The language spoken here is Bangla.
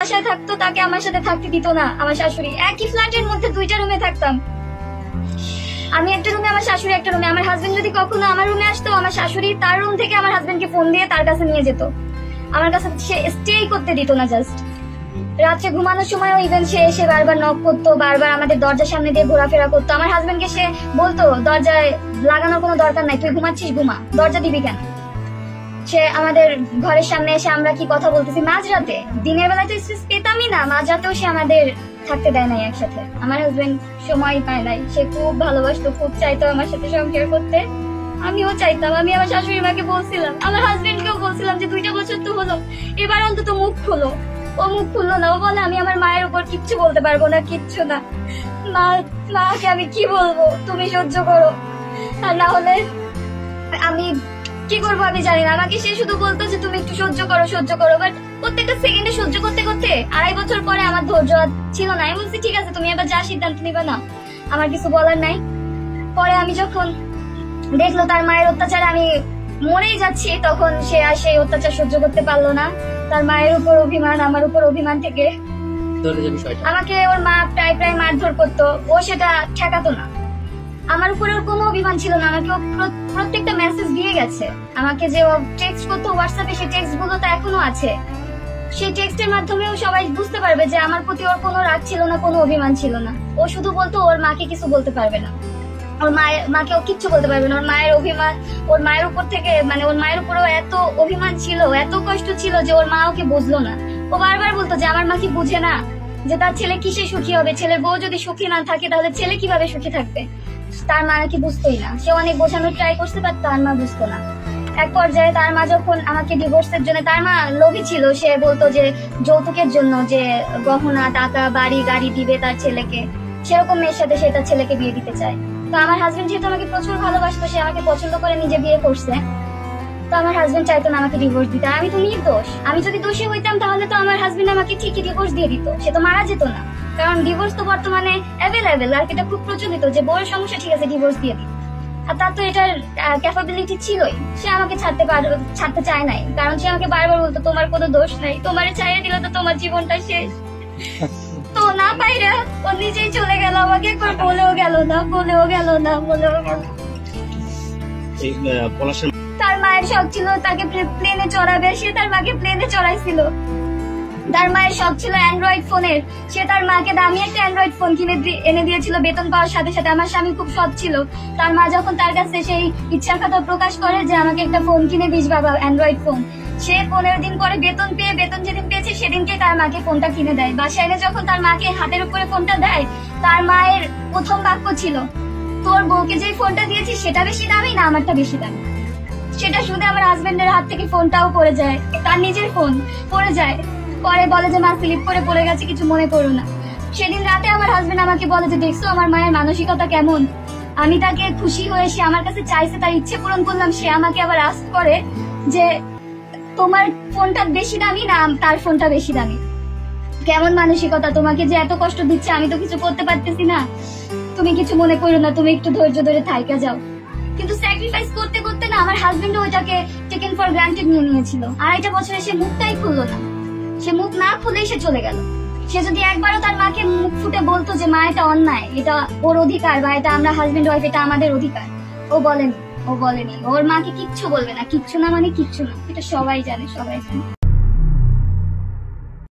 বাসায় থাকতো তাকে আমার সাথে থাকতে দিত না আমার শাশুড়ি। একই ফ্ল্যাটের মধ্যে 2টা রুমে থাকতাম, আমি একটা রুমে, আমার শাশুড়ি একটা রুমে। আমার হাজবেন্ড যদি কখনো আমার রুমে আসতো, আমার শাশুড়ি তার রুম থেকে আমার হাজবেন্ডকে ফোন দিয়ে তার কাছে নিয়ে যেত, আমার কাছে সে স্টেই করতে দিত না। জাস্ট রাত্রে ঘুমানোর সময়ও ইভেন সে এসে বারবার নক করতো, বারবার আমাদের দরজার সামনে দিয়ে ঘোরাফেরা করতো। আমার হাজবেন্ডকে সে বলতো দরজায় লাগানোর কোনো দরকার নাই, তুই ঘুমাচ্ছিস ঘুমা, দরজা দিবি কেন। সে আমাদের ঘরের সামনে এসে আমরা কি কথা বলতেছি মাঝরাতে, দিনের বেলায় তো স্পেস পেতামই না, মাঝরাতেও সে আমাদের থাকতে দেয় নাই একসাথে। আমার হাজবেন্ড সময় পায় নাই, সে খুব ভালোবাসতো, খুব চাইতো আমার সাথে সংসার করতে, আমিও চাইতাম। আমি আমার শাশুড়ি মাকে বলছিলাম, আমার হাজবেন্ডকেও বলছিলাম যে 2টা বছর তো হলো, এবার অন্তত মুখ খোলো। ও মুখ খুললো না, ও বলে আমি আমার মায়ের উপর কিচ্ছু বলতে পারবো না, কিচ্ছু না। মাকে আমি কি বলবো, তুমি সহ্য করো, আর না হলে আমি কি করবো আমি জানি না। আমাকে সে শুধু বলতো যে তুমি একটু সহ্য করো সহ্য করো, বাট প্রত্যেকটা সেকেন্ডে সহ্য করতে করতে 2.5 বছর পরে আমার ধৈর্য ছিল না। আমি বলছি ঠিক আছে তুমি এবার যা সিদ্ধান্ত নিবে না, আমার কিছু বলার নাই। পরে আমি যখন দেখলো তার মায়ের অত্যাচারে আমি মরেই যাচ্ছি, তখন সে আর সেই অত্যাচার সহ্য করতে পারলো না। তার মায়ের উপর অভিমান, আমার উপর অভিমান থেকে আমাকে ওর মা প্রায় মারধর করতো, ও সেটা ঠেকাতো না। আমার উপরে ওর কোনো অভিমান ছিল না, আমাকে ও প্রত্যেকটা মেসেজ দিয়ে গেছে। আমাকে যে ও টেক্সট করতো হোয়াটসঅ্যাপে, সেই টেক্সট গুলো তো এখনো আছে। সেই টেক্সটের মাধ্যমেও সবাই বুঝতে পারবে যে আমার প্রতি ওর কোনো রাগ ছিল না, কোনো অভিমান ছিল না। ও শুধু বলতো ওর মাকে কিছু বলতে পারবে না, ওর মাকে ও কিচ্ছু বলতে পারবে না। ওর মায়ের অভিমান, ওর মায়ের উপর থেকে, মানে ওর মায়ের উপরেও এত অভিমান ছিল, এত কষ্ট ছিল যে ওর মা ওকে বুঝলো না। ও বারবার বলতো যে আমার মা কি বুঝে না যে তার ছেলে কিসে সুখী হবে, ছেলের বউ যদি সুখী না থাকে তাহলে ছেলে কিভাবে সুখী থাকবে। তার মা নাকি বুঝতোই না, সে অনেক বোঝানোর ট্রাই করছে, বাট তার মা বুঝতো না। এক পর্যায়ে তার মা যখন আমাকে ডিভোর্সের জন্য, তার মা লোভী ছিল, সে বলতো যে যৌতুকের জন্য যে গহনা টাকা বাড়ি গাড়ি দিবে তার ছেলেকে, সেরকম মেয়ের সাথে সে তার ছেলেকে বিয়ে দিতে চায়। তো আমার হাজবেন্ড যেহেতু আমাকে প্রচুর ভালোবাসতো, সে আমাকে পছন্দ করে নিজে বিয়ে করছে, তো আমার হাজবেন্ড চাইতো না আমাকে ডিভোর্স দিতে। আমি তো নির্দোষ, আমি যদি দোষী হইতাম তাহলে তো আমার হাজবেন্ড আমাকে ঠিকই ডিভোর্স দিয়ে দিত, সে তো মারা যেত না। কারণ ডিভোর্স তো বর্তমানে অ্যাভেলেবেল, আর এটা খুব প্রচলিত যে বউয়ের সমস্যা ঠিক আছে ডিভোর্স দিয়ে দিই, আর তার তো এটার ক্যাপাবিলিটি ছিলই। সে আমাকে ছাড়তে চায় নাই, কারণ সে আমাকে বারবার বলতো তোমার কোনো দোষ নাই, তোমারে ছাড়িয়ে দিলে তো তোমার জীবনটা শেষ। তো না পাইরা ও নিজেই চলে গেল, আমাকে একবার বলেও গেল না। তার মায়ের শখ ছিল তাকে প্লেনে চড়াবে, সে তার মাকে প্লেনে চড়াইছিল। তার মায়ের শখ ছিল অ্যান্ড্রয়েড ফোনের, সে তার মাকে দামি একটা অ্যান্ড্রয়েড ফোন কিনে এনে দিয়েছিল বেতন পাওয়ার সাথে সাথে। আমার স্বামী খুব সৎ ছিল, তার মা যখন তার কাছে সেই ইচ্ছার কথা প্রকাশ করে যে আমাকে একটা ফোন কিনে দিস বাবা, অ্যান্ড্রয়েড ফোন, সে 15 দিন পরে বেতন যেদিন পেয়েছে সেদিনকে তার মাকে ফোনটা কিনে দেয়। বাসায় এনে যখন তার মাকে হাতের উপরে ফোনটা দেয়, তার মায়ের প্রথম বাক্য ছিল তোর বউকে যে ফোনটা দিয়েছি সেটা বেশি দামি না আমারটা বেশি দামি। সেটা শুনে আমার হাজবেন্ডের হাত থেকে ফোনটাও পড়ে যায়, তার নিজের ফোন পড়ে যায়। পরে বলে যে মা স্লিপ করে পড়ে গেছে, কিছু মনে করো না। সেদিন রাতে আমার হাজবেন্ড আমাকে বলে যে দেখছো আমার মায়ের মানসিকতা কেমন, আমি তাকে খুশি হয়ে সে আমার কাছে চাইছে, তার ইচ্ছে পূরণ করলাম, সে আমাকে আবার আস্ক করে যে তোমার ফোনটা বেশি দামি না তার ফোনটা বেশি দামি। কেমন মানসিকতা, তোমাকে যে এত কষ্ট দিচ্ছে আমি তো কিছু করতে পারতেছি না, তুমি কিছু মনে করো না, তুমি একটু ধৈর্য ধরে থাইকা যাও। কিন্তু স্যাক্রিফাইস করতে করতে না আমার হাজবেন্ড ওইটাকে টেকেন ফর গ্রান্টেড নিয়ে নিয়েছিল। 2.5 বছরে সে মুখটাই খুললো না, সে মুখ না খুলেই সে চলে গেল। সে যদি একবারও তার মাকে মুখ ফুটে বলতো যে মা এটা অন্যায়, এটা ওর অধিকার, বা এটা আমরা হাজবেন্ড ওয়াইফ এটা আমাদের অধিকার, ও বলেনি। ওর মাকে কিচ্ছু বলবে না, কিচ্ছু না মানে কিচ্ছু না, এটা সবাই জানে।